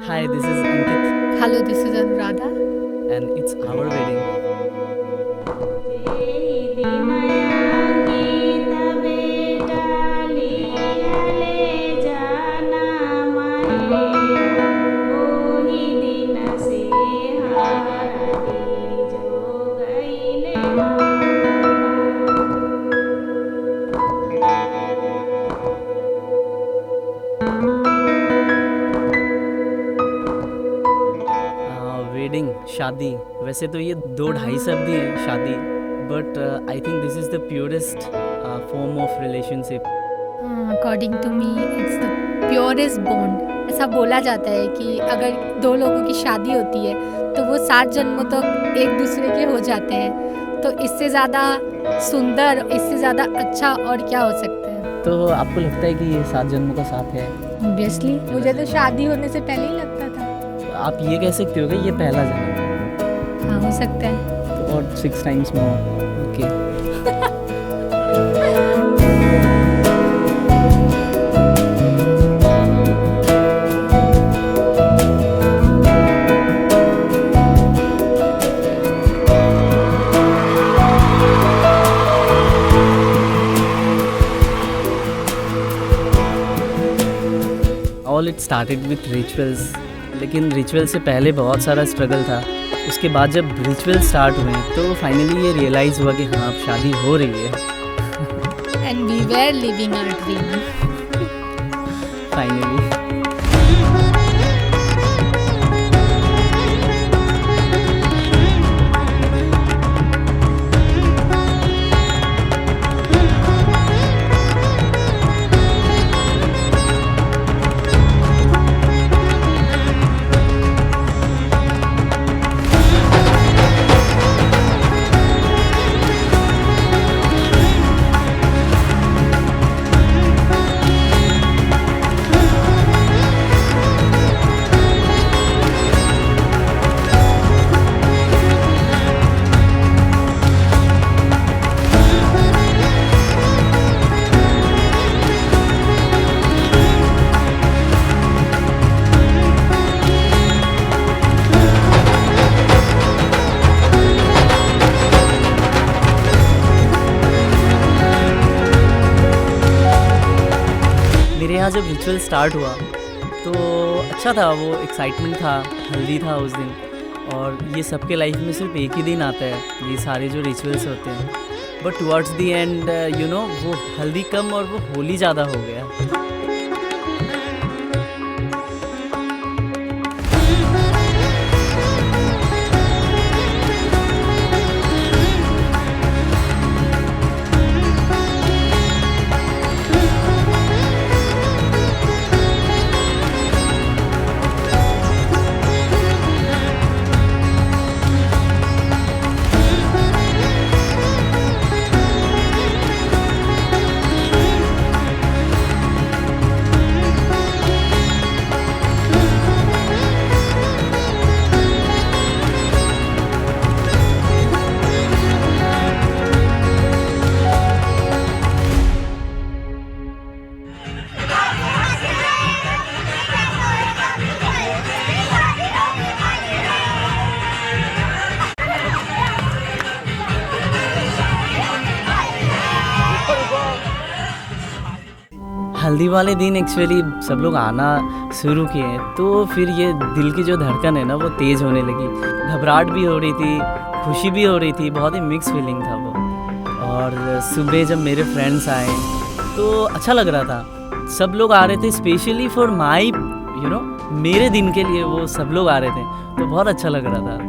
Hi, this is Ankit, Hello, this is Anuradha. and it's our wedding. Wedding शादी वैसे तो ये 2-2.5 शब्द ही है शादी, but I think this is the purest form of relationship. According to me, it's the purest bond. ऐसा बोला जाता है कि अगर दो लोगों की शादी होती है तो वो 7 जन्मों तक एक दूसरे के हो जाते हैं. तो इससे ज़्यादा सुंदर, इससे ज़्यादा अच्छा और क्या हो सकता है. तो आपको लगता है कि ये 7 जन्मों का साथ है? ऑब्वियसली मुझे तो शादी होने से पहले ही लगता था. तो आप ये कह सकते हो कि ये पहला जन्म है? हाँ, हो सकता है. तो और 6 times more. Okay. All it started with rituals, लेकिन रिचुअल से पहले बहुत सारा स्ट्रगल था. उसके बाद जब रिचुअल स्टार्ट हुए तो फाइनली ये रियलाइज़ हुआ कि हाँ अब शादी हो रही है. And we were living our dream. Finally. मेरे यहाँ जब रिचुअल स्टार्ट हुआ तो अच्छा था, वो एक्साइटमेंट था, हल्दी था उस दिन. और ये सबके लाइफ में सिर्फ एक ही दिन आता है, ये सारे जो रिचुअल्स होते हैं. बट टुवर्ड्स दी एंड वो हल्दी कम और वो होली ज़्यादा हो गया. हल्दी वाले दिन एक्चुअली सब लोग आना शुरू किए, तो फिर ये दिल की जो धड़कन है ना वो तेज़ होने लगी. घबराहट भी हो रही थी, खुशी भी हो रही थी, बहुत ही मिक्स फीलिंग था वो. और सुबह जब मेरे फ्रेंड्स आए तो अच्छा लग रहा था. सब लोग आ रहे थे स्पेशली फॉर माई मेरे दिन के लिए, वो सब लोग आ रहे थे तो बहुत अच्छा लग रहा था.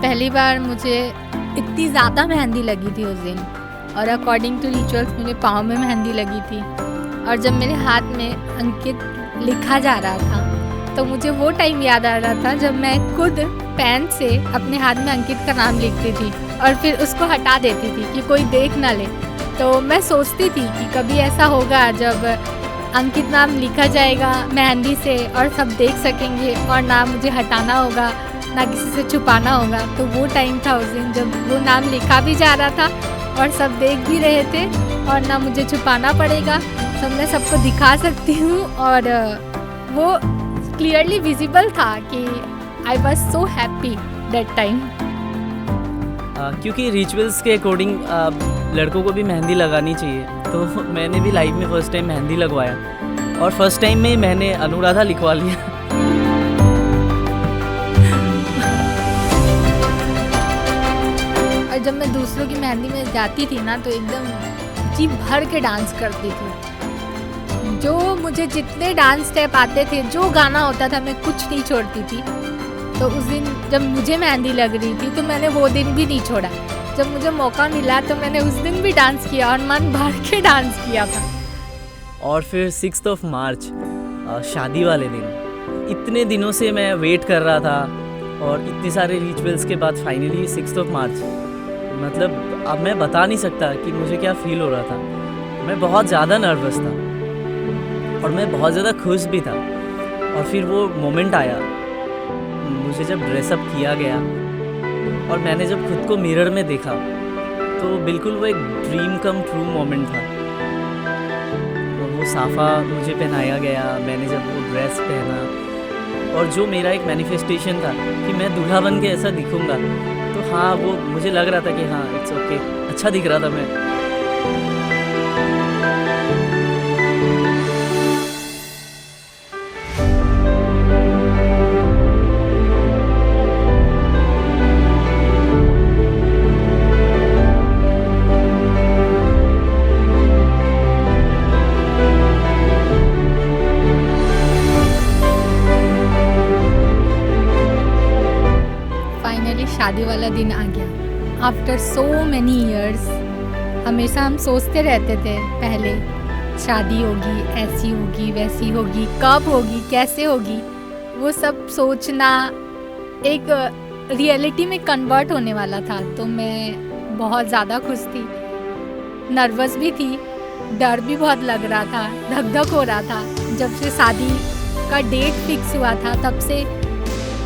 पहली बार मुझे इतनी ज़्यादा मेहंदी लगी थी उस दिन, और अकॉर्डिंग टू रिचुअल्स मुझे पाँव में मेहंदी लगी थी. और जब मेरे हाथ में अंकित लिखा जा रहा था तो मुझे वो टाइम याद आ रहा था जब मैं खुद पेन से अपने हाथ में अंकित का नाम लिखती थी और फिर उसको हटा देती थी कि कोई देख ना ले. तो मैं सोचती थी कि कभी ऐसा होगा जब अंकित नाम लिखा जाएगा मेहंदी से और सब देख सकेंगे और ना मुझे हटाना होगा ना किसी से छुपाना होगा। तो वो टाइम था उस दिन जब वो नाम लिखा भी जा रहा था और सब देख भी रहे थे और ना मुझे छुपाना पड़ेगा, सब मैं सबको दिखा सकती हूँ। और वो क्लियरली विजिबल था कि I was so happy that time. क्योंकि रिचुअल्स के अकॉर्डिंग लड़कों को भी मेहंदी लगानी चाहिए, तो मैंने भी लाइफ में फ़र्स्ट टाइम मेहंदी लगवाया और फर्स्ट टाइम में मैंने अनुराधा लिखवा लिया। और जब मैं दूसरों की मेहंदी में जाती थी ना तो एकदम जी भर के डांस करती थी। जो मुझे जितने डांस स्टेप आते थे, जो गाना होता था, मैं कुछ नहीं छोड़ती थी। तो उस दिन जब मुझे मेहंदी लग रही थी तो मैंने वो दिन भी नहीं छोड़ा। जब मुझे मौका मिला तो मैंने उस दिन भी डांस किया और मन भर के डांस किया था। और फिर 6 मार्च शादी वाले दिन, इतने दिनों से मैं वेट कर रहा था और इतने सारे रिचुअल्स के बाद फाइनली 6 मार्च, मतलब अब मैं बता नहीं सकता कि मुझे क्या फील हो रहा था। मैं बहुत ज़्यादा नर्वस था और मैं बहुत ज़्यादा खुश भी था। और फिर वो मोमेंट आया, मुझे जब ड्रेसअप किया गया और मैंने जब खुद को मिरर में देखा तो बिल्कुल वो एक ड्रीम कम ट्रू मोमेंट था। वो साफ़ा मुझे पहनाया गया, मैंने जब वो ड्रेस पहना और जो मेरा एक मैनिफेस्टेशन था कि मैं दूल्हा बन के ऐसा दिखूंगा, तो हाँ वो मुझे लग रहा था कि हाँ इट्स ओके, अच्छा दिख रहा था मैं। शादी वाला दिन आ गया आफ्टर सो मैनी ईयर्स। हमेशा हम सोचते रहते थे पहले शादी होगी, ऐसी होगी, वैसी होगी, कब होगी, कैसे होगी। वो सब सोचना एक रियलिटी में कन्वर्ट होने वाला था। तो मैं बहुत ज़्यादा खुश थी, नर्वस भी थी, डर भी बहुत लग रहा था, धक धक हो रहा था। जब से शादी का डेट फिक्स हुआ था तब से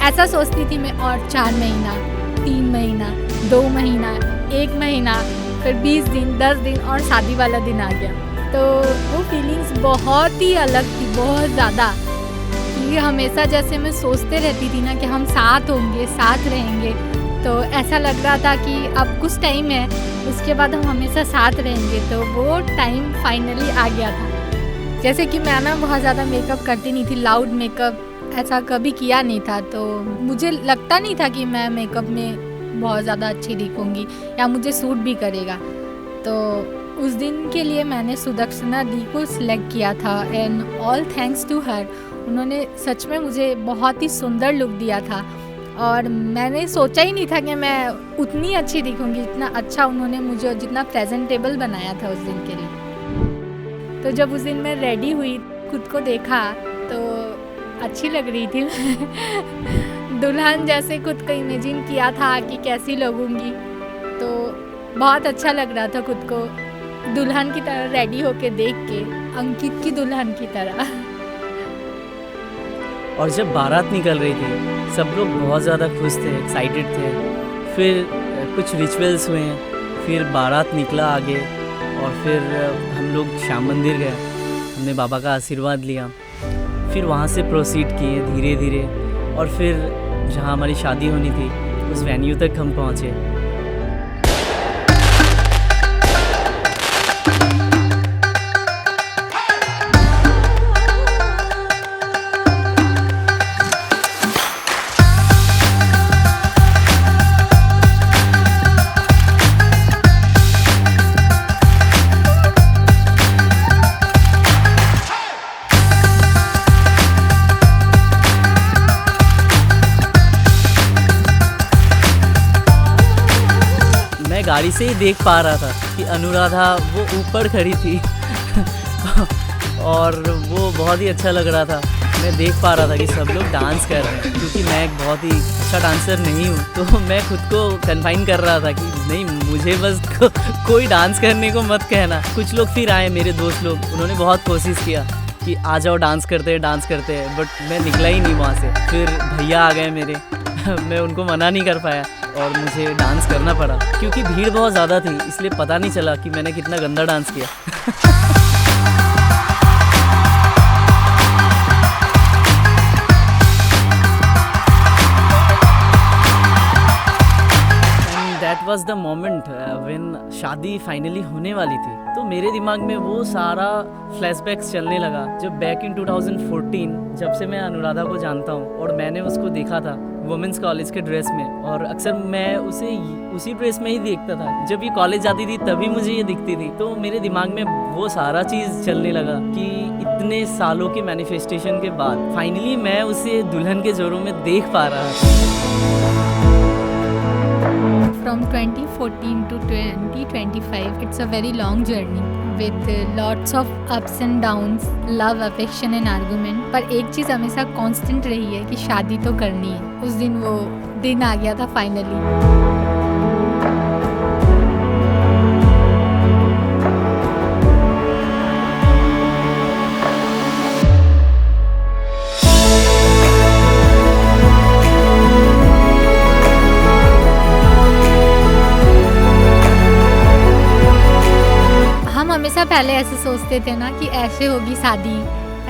ऐसा सोचती थी मैं, और 4 महीना, 3 महीना, 2 महीना, 1 महीना, फिर 20 दिन, 10 दिन और शादी वाला दिन आ गया। तो वो फीलिंग्स बहुत ही अलग थी, बहुत ज़्यादा। कि हमेशा जैसे मैं सोचते रहती थी ना कि हम साथ होंगे, साथ रहेंगे, तो ऐसा लग रहा था कि अब कुछ टाइम है, उसके बाद हम हमेशा साथ रहेंगे। तो वो टाइम फाइनली आ गया था। जैसे कि मैं ना बहुत ज़्यादा मेकअप करती नहीं थी, लाउड मेकअप ऐसा कभी किया नहीं था, तो मुझे लगता नहीं था कि मैं मेकअप में बहुत ज़्यादा अच्छी दिखूंगी या मुझे सूट भी करेगा। तो उस दिन के लिए मैंने सुदक्षिणा दी को सिलेक्ट किया था and all thanks to her. उन्होंने सच में मुझे बहुत ही सुंदर लुक दिया था और मैंने सोचा ही नहीं था कि मैं उतनी अच्छी दिखूंगी, जितना अच्छा उन्होंने मुझे, जितना प्रेजेंटेबल बनाया था उस दिन के लिए। तो जब उस दिन मैं रेडी हुई, खुद को देखा तो अच्छी लग रही थी। दुल्हन जैसे खुद को इमेजिन किया था कि कैसी लगूंगी, तो बहुत अच्छा लग रहा था खुद को दुल्हन की तरह रेडी होके देख के, अंकित की दुल्हन की तरह। और जब बारात निकल रही थी सब लोग बहुत ज़्यादा खुश थे, एक्साइटेड थे। फिर कुछ रिचुअल्स हुए, फिर बारात निकला आगे और फिर हम लोग श्याम मंदिर गए, हमने बाबा का आशीर्वाद लिया। फिर वहाँ से प्रोसीड किए धीरे धीरे और फिर जहाँ हमारी शादी होनी थी उस वेन्यू तक हम पहुँचे। गाड़ी से ही देख पा रहा था कि अनुराधा वो ऊपर खड़ी थी और वो बहुत ही अच्छा लग रहा था। मैं देख पा रहा था कि सब लोग डांस कर रहे हैं, क्योंकि मैं एक बहुत ही अच्छा डांसर नहीं हूँ, तो मैं खुद को कन्फाइन कर रहा था कि नहीं, मुझे बस कोई डांस करने को मत कहना। कुछ लोग फिर आए, मेरे दोस्त लोग, उन्होंने बहुत कोशिश किया कि आ जाओ डांस करते हैं, बट मैं निकला ही नहीं वहाँ से। फिर भैया आ गए मेरे मैं उनको मना नहीं कर पाया और मुझे डांस करना पड़ा, क्योंकि भीड़ बहुत ज़्यादा थी, इसलिए पता नहीं चला कि मैंने कितना गंदा डांस किया। That was the moment when शादी फाइनली होने वाली थी, तो मेरे दिमाग में वो सारा फ्लैशबैक्स चलने लगा। जब बैक इन 2014, जब से मैं अनुराधा को जानता हूँ और मैंने उसको देखा था वुमेंस कॉलेज के ड्रेस में, और अक्सर मैं उसे उसी ड्रेस में ही देखता था। जब ये कॉलेज जाती थी तभी मुझे ये दिखती थी, तो मेरे दिमाग में वो सारा चीज़ चलने लगा कि इतने सालों के मैनिफेस्टेशन के बाद फाइनली मैं उसे दुल्हन के जोरों में देख पा रहा था। From 2014 to 2025, it's a very long journey with lots of ups and downs, love, affection and argument. पर एक चीज़ हमेशा constant रही है कि शादी तो करनी है। उस दिन वो दिन आ गया था फाइनली। हम हमेशा पहले ऐसे सोचते थे ना कि ऐसे होगी शादी,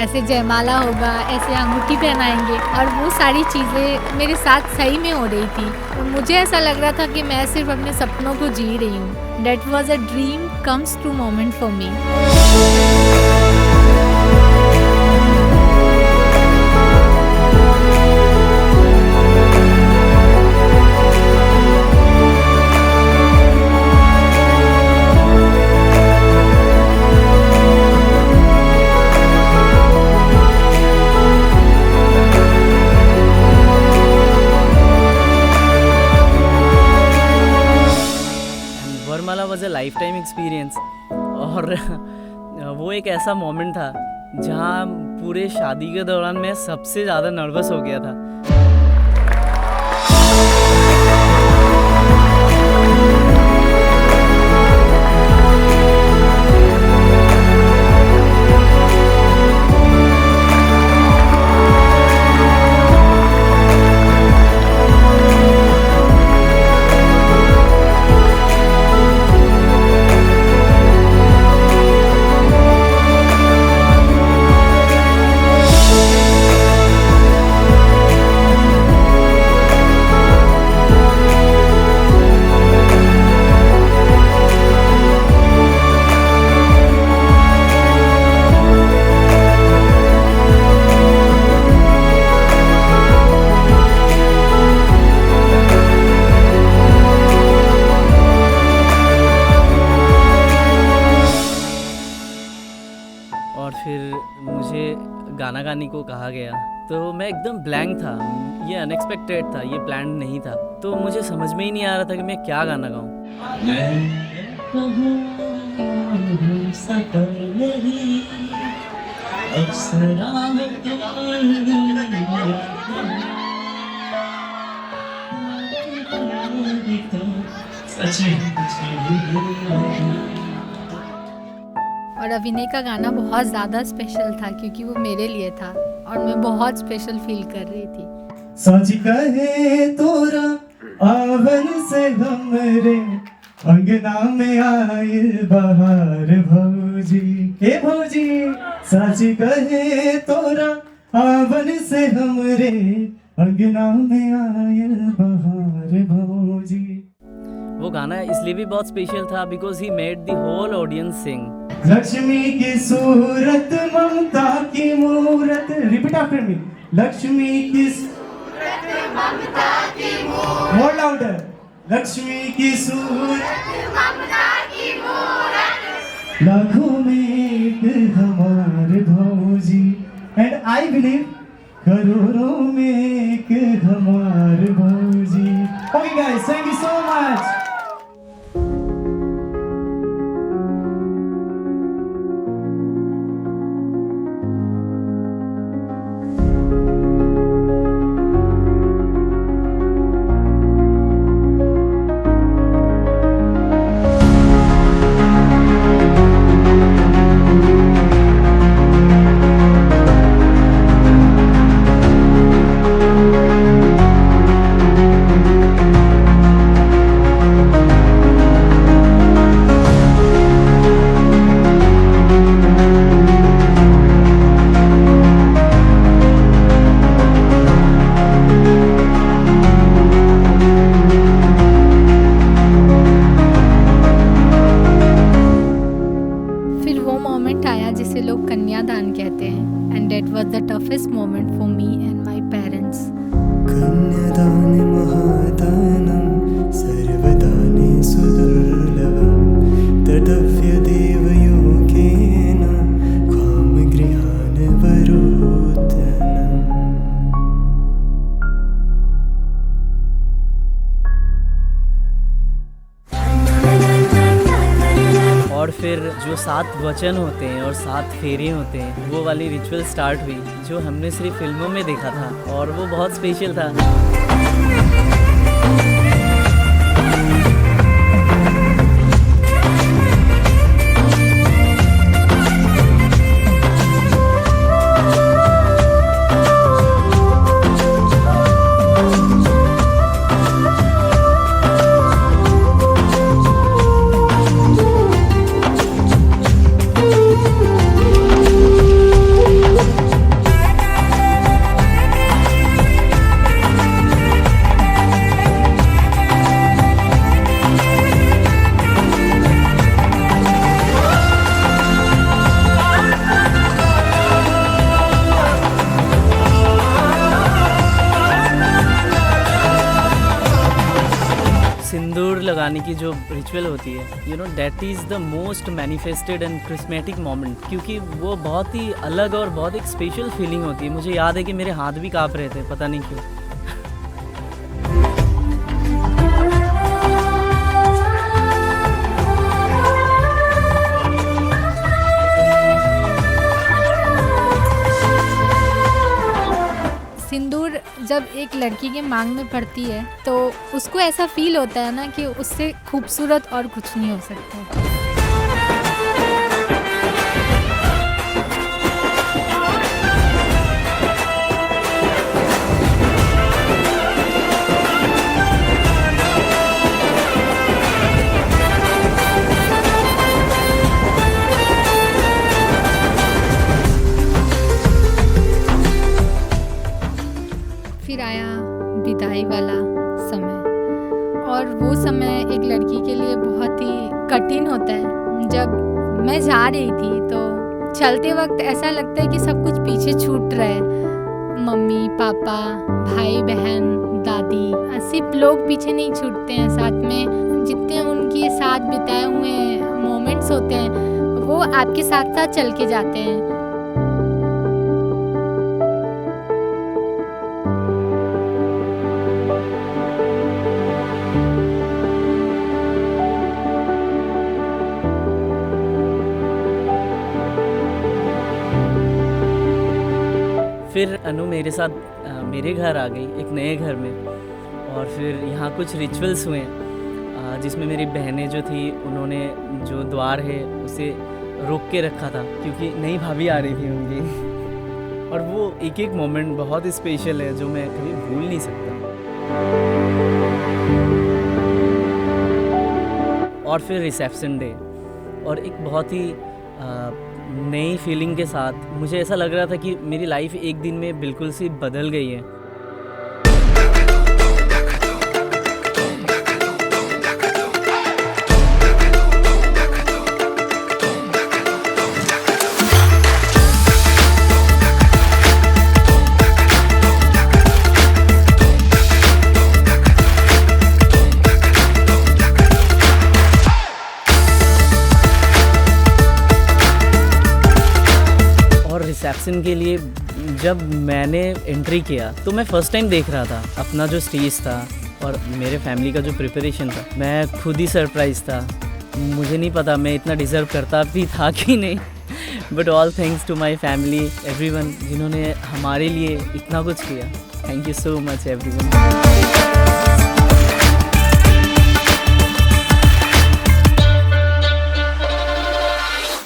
ऐसे जयमाला होगा, ऐसे अंगूठी पहनाएंगे, और वो सारी चीज़ें मेरे साथ सही में हो रही थी। और मुझे ऐसा लग रहा था कि मैं सिर्फ अपने सपनों को जी रही हूँ। That was a dream comes true moment for me. वरमाला was a life time experience, और वो एक ऐसा मोमेंट था जहाँ पूरे शादी के दौरान मैं सबसे ज़्यादा नर्वस हो गया था। और फिर मुझे गाना गाने को कहा गया, तो मैं एकदम ब्लैंक था। ये अनएक्सपेक्टेड था, ये प्लान नहीं था, तो मुझे समझ में ही नहीं आ रहा था कि मैं क्या गाना गाऊं। और अभिनय का गाना बहुत ज़्यादा स्पेशल था क्योंकि वो मेरे लिए था और मैं बहुत स्पेशल फील कर रही थी। सच कहे तोरा आवन से हमरे अंगना में आयल बहार भौजी, हे भौजी। सच कहे तोरा आवन से हमरे अंगना में आयल बहार भौजी। वो गाना इसलिए भी बहुत स्पेशल था because he made the whole audience sing. Lakshmi की सूरत ममता की मूरत, रिपीट आफ्टर मी। लक्ष्मी की सूरत ममता की मूरत, मोर लाउडर। लक्ष्मी की सूरत ममता की मूरत, लाखों में एक हमारे भौजी। एंड आई बिलीव करोड़ों में एक हमारे भौजी। Okay guys, thank you so much. फिर जो 7 वचन होते हैं और 7 फेरे होते हैं, वो वाली रिचुअल स्टार्ट हुई जो हमने सिर्फ फिल्मों में देखा था और वो बहुत स्पेशल था। सिंदूर लगाने की जो रिचुअल होती है, that is the most manifested and charismatic moment, क्योंकि वो बहुत ही अलग और बहुत एक स्पेशल फीलिंग होती है। मुझे याद है कि मेरे हाथ भी काँप रहे थे, पता नहीं क्यों। सिंदूर जब एक लड़की के मांग में पड़ती है तो उसको ऐसा फील होता है ना कि उससे खूबसूरत और कुछ नहीं हो सकता। फिर आया विदाई वाला समय, और वो समय एक लड़की के लिए बहुत ही कठिन होता है। जब मैं जा रही थी तो चलते वक्त ऐसा लगता है कि सब कुछ पीछे छूट रहा है। मम्मी पापा, भाई बहन, दादी, सिर्फ लोग पीछे नहीं छूटते हैं, साथ में जितने उनके साथ बिताए हुए मोमेंट्स होते हैं वो आपके साथ साथ चल के जाते हैं। फिर अनु मेरे साथ मेरे घर आ गई, एक नए घर में, और फिर यहाँ कुछ रिचुअल्स हुए जिसमें मेरी बहनें जो थी उन्होंने जो द्वार है उसे रोक के रखा था क्योंकि नई भाभी आ रही थी उनकी। और वो एक एक मोमेंट बहुत स्पेशल है जो मैं कभी भूल नहीं सकता। और फिर रिसेप्शन डे, और एक बहुत ही नई फीलिंग के साथ मुझे ऐसा लग रहा था कि मेरी लाइफ एक दिन में बिल्कुल सी बदल गई है। रिसेप्शन के लिए जब मैंने एंट्री किया तो मैं फ़र्स्ट टाइम देख रहा था अपना जो स्टेज था और मेरे फैमिली का जो प्रिपरेशन था। मैं खुद ही सरप्राइज था, मुझे नहीं पता मैं इतना डिज़र्व करता भी था कि नहीं, but all thanks to my family, everyone जिन्होंने हमारे लिए इतना कुछ किया। Thank you so much everyone.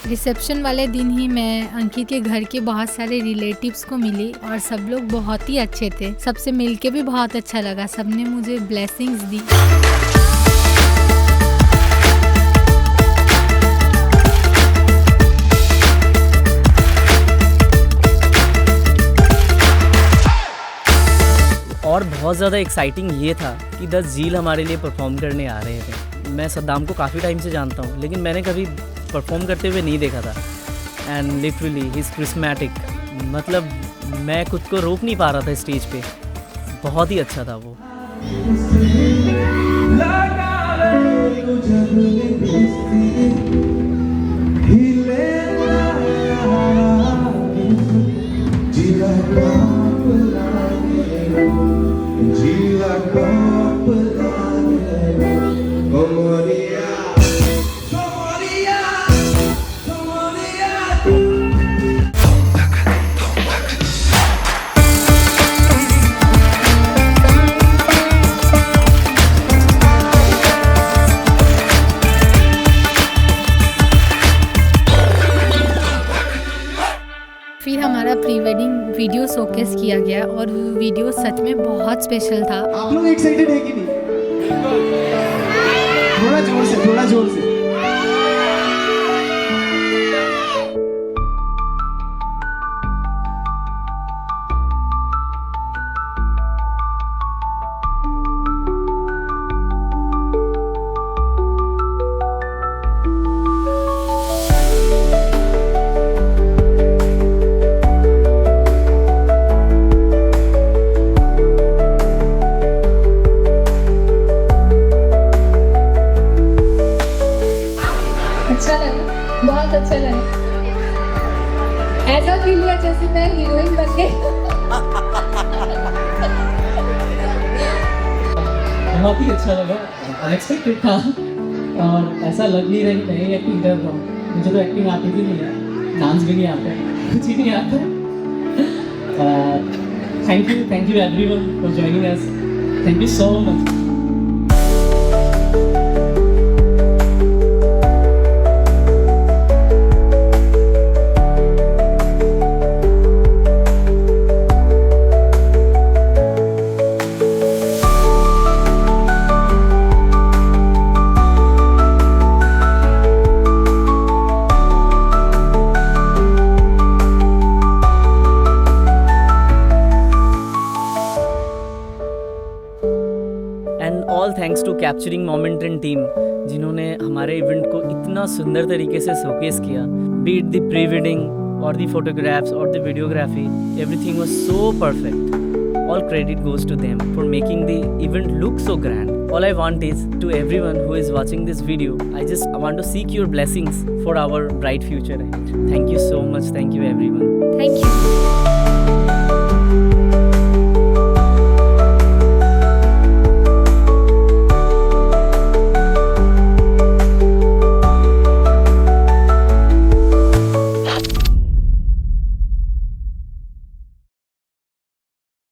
Reception वाले दिन ही मैं अंकित के घर के बहुत सारे रिलेटिव्स को मिली और सब लोग बहुत ही अच्छे थे। सबसे मिलके भी बहुत अच्छा लगा, सबने मुझे ब्लेसिंग्स दी। और बहुत ज़्यादा एक्साइटिंग ये था कि 10 झील हमारे लिए परफॉर्म करने आ रहे थे। मैं सद्दाम को काफ़ी टाइम से जानता हूँ लेकिन मैंने कभी परफॉर्म करते हुए नहीं देखा था। And literally he is charismatic, मतलब मैं खुद को रोक नहीं पा रहा था स्टेज पे। बहुत ही अच्छा था वो। वीडियो शोकेस किया गया और वो वीडियो सच में बहुत स्पेशल था। आप लोग एक्साइटेड है कि नहीं? थोड़ा जोर से, थोड़ा जोर से। अच्छा लगा, बहुत अच्छा लगा। ऐसा फील हुआ जैसे मैं हीरोइन बन गई। बहुत ही अच्छा लगा, अनएक्सपेक्टेड था और ऐसा लग नहीं रहा कि मैं ही एक्टिंग कर रहा हूँ। मुझे तो एक्टिंग आती भी नहीं है, डांस भी नहीं आता, कुछ ही नहीं आता। Thank you everyone for joining us. Thank you so much. And all thanks to capturing moment and team, जिन्होंने हमारे इवेंट को इतना सुंदर तरीके से शोकेस किया। बीट द प्री वेडिंग और द फोटोग्राफ्स और the videography, everything was so perfect. All credit goes to them for making the event look so grand. All I want is to everyone who is watching this video, I just want to seek your blessings for our bright future ahead. Thank you so much. Thank you everyone. Thank you.